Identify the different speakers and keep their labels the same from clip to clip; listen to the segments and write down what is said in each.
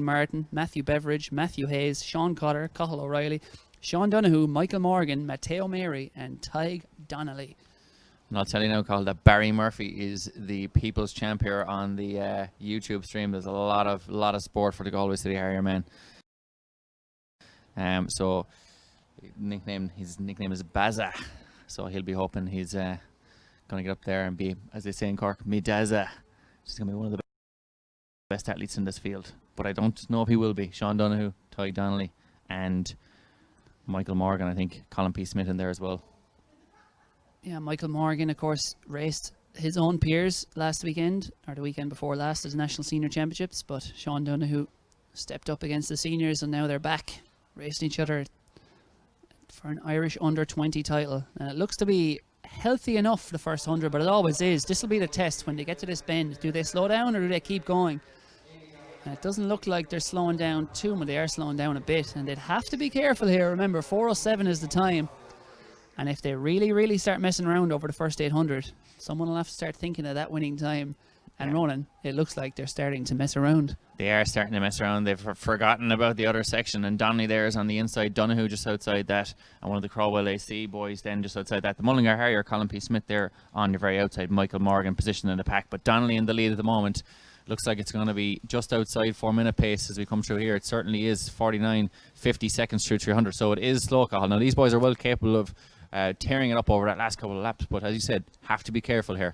Speaker 1: Martin, Matthew Beveridge, Matthew Hayes, Sean Cotter, Cathal O'Reilly, Sean Donoghue, Michael Morgan, Matteo Mary and Tig Donnelly.
Speaker 2: And I'll tell you now, Carl, that Barry Murphy is the people's champ here on the YouTube stream. There's a lot of sport for the Galway City Harrier man. So his nickname is Baza. So he'll be hoping he's going to get up there and be, as they say in Cork, Midaza. He's going to be one of the best athletes in this field. But I don't know if he will be. Sean Donoghue, Tig Donnelly and Michael Morgan, I think. Colin P. Smith in there as well.
Speaker 1: Yeah, Michael Morgan, of course, raced his own peers last weekend, or the weekend before last, at the National Senior Championships. But Sean Donoghue stepped up against the seniors, and now they're back racing each other for an Irish under-20 title. And it looks to be healthy enough for the first 100, but it always is. This will be the test when they get to this bend. Do they slow down or do they keep going? And it doesn't look like they're slowing down too much. They are slowing down a bit, and they'd have to be careful here. Remember, 4:07 is the time, and if they really start messing around over the first 800, someone will have to start thinking of that winning time and running. It looks like they're starting to mess around.
Speaker 2: They are starting to mess around. They've forgotten about the other section, and Donnelly there is on the inside, Donoghue just outside that, and one of the Crawwell AC boys then just outside that. The Mullingar Harrier, Colin P. Smith there on the very outside, Michael Morgan positioned in the pack, but Donnelly in the lead at the moment. Looks like it's going to be just outside 4-minute pace as we come through here. It certainly is 49.50 seconds through 300, so it is slow, Cathal. Now these boys are well capable of tearing it up over that last couple of laps, but as you said, have to be careful here.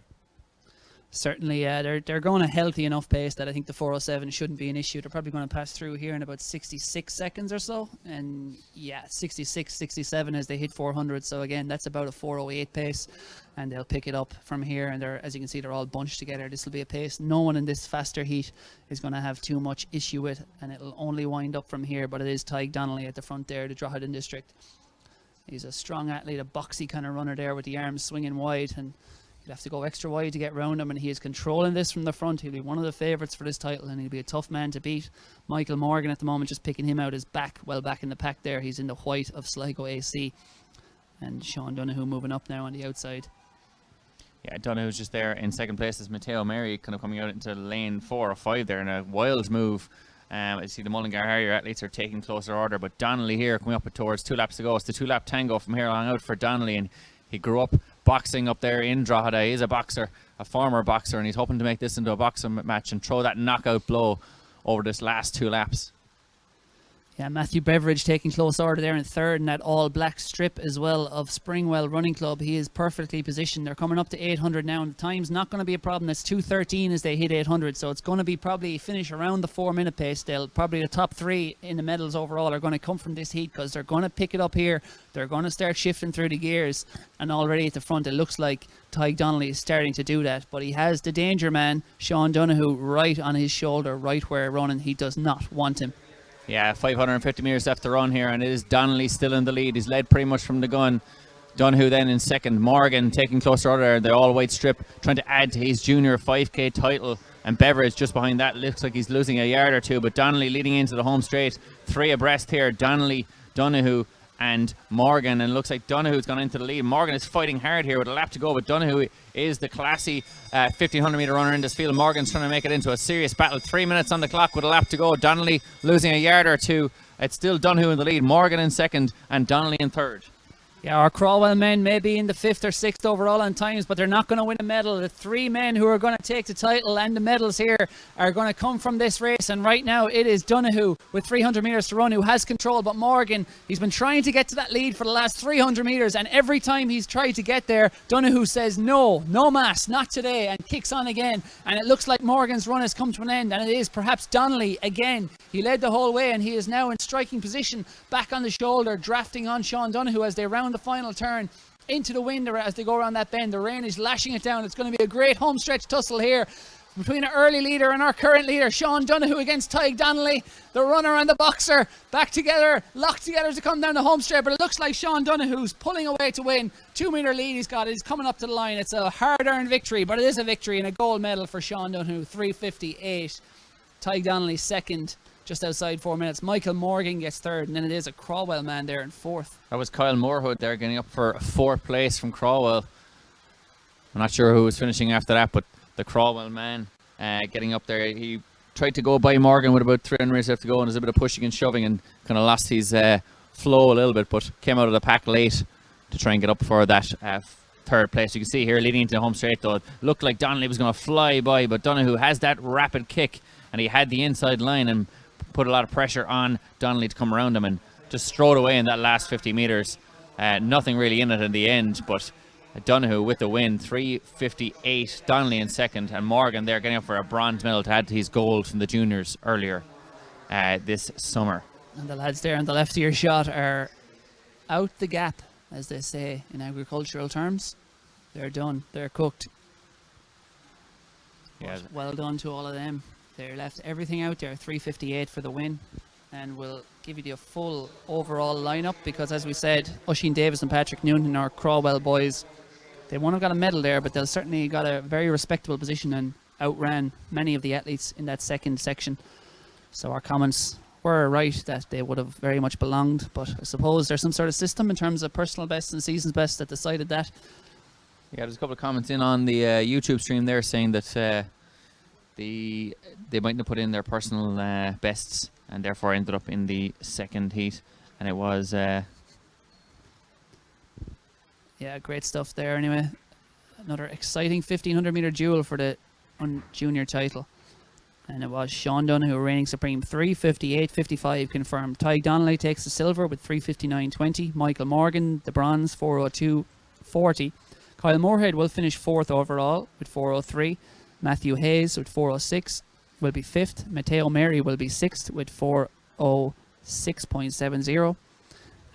Speaker 1: Certainly, they're going a healthy enough pace that I think the 4:07 shouldn't be an issue. They're probably going to pass through here in about 66 seconds or so. And yeah, 66, 67 as they hit 400. So again, that's about a 4:08 pace. And they'll pick it up from here. And they're, as you can see, they're all bunched together. This will be a pace no one in this faster heat is going to have too much issue with. And it'll only wind up from here. But it is Tig Donnelly at the front there, the Drogheda District. He's a strong athlete, a boxy kind of runner there with the arms swinging wide. And he'll have to go extra wide to get round him, and he is controlling this from the front. He'll be one of the favourites for this title, and he'll be a tough man to beat. Michael Morgan at the moment, just picking him out, is back, well back in the pack there. He's in the white of Sligo AC. And Sean Donoghue moving up now on the outside.
Speaker 2: Yeah, Donoghue's just there in second place as Matteo Mary kind of coming out into lane 4 or 5 there in a wild move. I see the Mullingar Harrier athletes are taking closer order, but Donnelly here coming up towards 2 laps to go. It's the 2-lap tango from here on out for Donnelly, and he grew up boxing up there in Drogheda. He is a boxer, a former boxer, and he's hoping to make this into a boxing match and throw that knockout blow over this last 2 laps.
Speaker 1: Yeah, Matthew Beveridge taking close order there in third in that all-black strip as well of Springwell Running Club. He is perfectly positioned. They're coming up to 800 now, and the time's not going to be a problem. It's 2:13 as they hit 800, so it's going to be probably finish around the 4-minute pace. They'll probably the top 3 in the medals overall are going to come from this heat because they're going to pick it up here. They're going to start shifting through the gears, and already at the front it looks like Tig Donnelly is starting to do that, but he has the danger man, Sean Donoghue, right on his shoulder, right where running. He does not want him.
Speaker 2: Yeah, 550 metres left to run here, and it is Donnelly still in the lead. He's led pretty much from the gun. Donoghue then in second. Morgan taking closer order. The all-white strip trying to add to his junior 5k title. And Beveridge just behind that. Looks like he's losing a yard or two, but Donnelly leading into the home straight. 3 abreast here. Donnelly, Donoghue and Morgan, and looks like Donoghue's gone into the lead. Morgan is fighting hard here with a lap to go, but Donoghue is the classy 1500 metre runner in this field. Morgan's trying to make it into a serious battle. 3 minutes on the clock with a lap to go. Donnelly losing a yard or two. It's still Donoghue in the lead, Morgan in second and Donnelly in third.
Speaker 1: Yeah, our Crawwell men may be in the 5th or 6th overall on times, but they're not going to win a medal. The 3 men who are going to take the title and the medals here are going to come from this race. And right now it is Donoghue with 300 metres to run who has control. But Morgan, he's been trying to get to that lead for the last 300 metres. And every time he's tried to get there, Donoghue says, no mass, not today, and kicks on again. And it looks like Morgan's run has come to an end. And it is perhaps Donnelly again. He led the whole way, and he is now in striking position, back on the shoulder, drafting on Sean Donoghue as they round the final turn into the wind as they go around that bend. The rain is lashing it down. It's going to be a great home stretch tussle here between our early leader and our current leader, Sean Donoghue against Tig Donnelly. The runner and the boxer back together, locked together to come down the home straight, but it looks like Sean Donoghue's pulling away to win. 2 metre lead he's got. He's coming up to the line. It's a hard-earned victory, but it is a victory and a gold medal for Sean Donoghue. 3:58. Tig Donnelly second, just outside 4 minutes. Michael Morgan gets third, and then it is a Crawwell man there in fourth.
Speaker 2: That was Kyle Moorhood there getting up for 4th place from Crawwell. I'm not sure who was finishing after that, but the Crawwell man getting up there. He tried to go by Morgan with about 300 meters left to go, and there's a bit of pushing and shoving, and kind of lost his flow a little bit, but came out of the pack late to try and get up for that third place. You can see here leading into the home straight, though, it looked like Donnelly was going to fly by, but Donoghue has that rapid kick, and he had the inside line and put a lot of pressure on Donnelly to come around him, and just strode away in that last 50 meters. Nothing really in it in the end, but Donoghue with the win, 3:58. Donnelly in second, and Morgan there getting up for a bronze medal to add to his gold from the juniors earlier this summer.
Speaker 1: And the lads there on the left of your shot are out the gap, as they say in agricultural terms. They're done. They're cooked.
Speaker 2: Yeah.
Speaker 1: Well done to all of them. They left everything out there. 3:58 for the win. And we'll give you the full overall lineup, because as we said, Oisin Davis and Patrick Noonan are Crawwell boys. They won't have got a medal there, but they'll certainly got a very respectable position and outran many of the athletes in that second section. So our comments were right that they would have very much belonged, but I suppose there's some sort of system in terms of personal best and season's best that decided that.
Speaker 2: Yeah, there's a couple of comments in on the YouTube stream there saying that they mightn't have put in their personal bests and therefore ended up in the second heat, and it was
Speaker 1: yeah, great stuff there. Anyway, another exciting 1500 meter duel for the junior title, and it was Sean Donoghue reigning supreme. 3:58.55 confirmed. Ty Donnelly takes the silver with 3:59.20. Michael Morgan the bronze, 4:02.40. Kyle Moorhead will finish fourth overall with 4:03. Matthew Hayes with 4:06 will be fifth. Matteo Mary will be sixth with 4:06.70.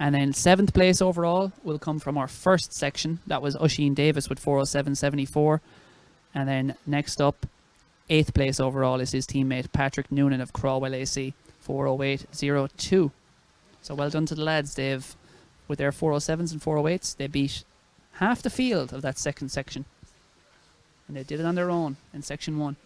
Speaker 1: And then seventh place overall will come from our first section. That was Oisin Davis with 4:07.74. And then next up, eighth place overall is his teammate Patrick Noonan of Crawwell AC, 4:08.02. So well done to the lads. They've, with their 4:07s and 4:08s, they beat half the field of that second section. And they did it on their own in section 1.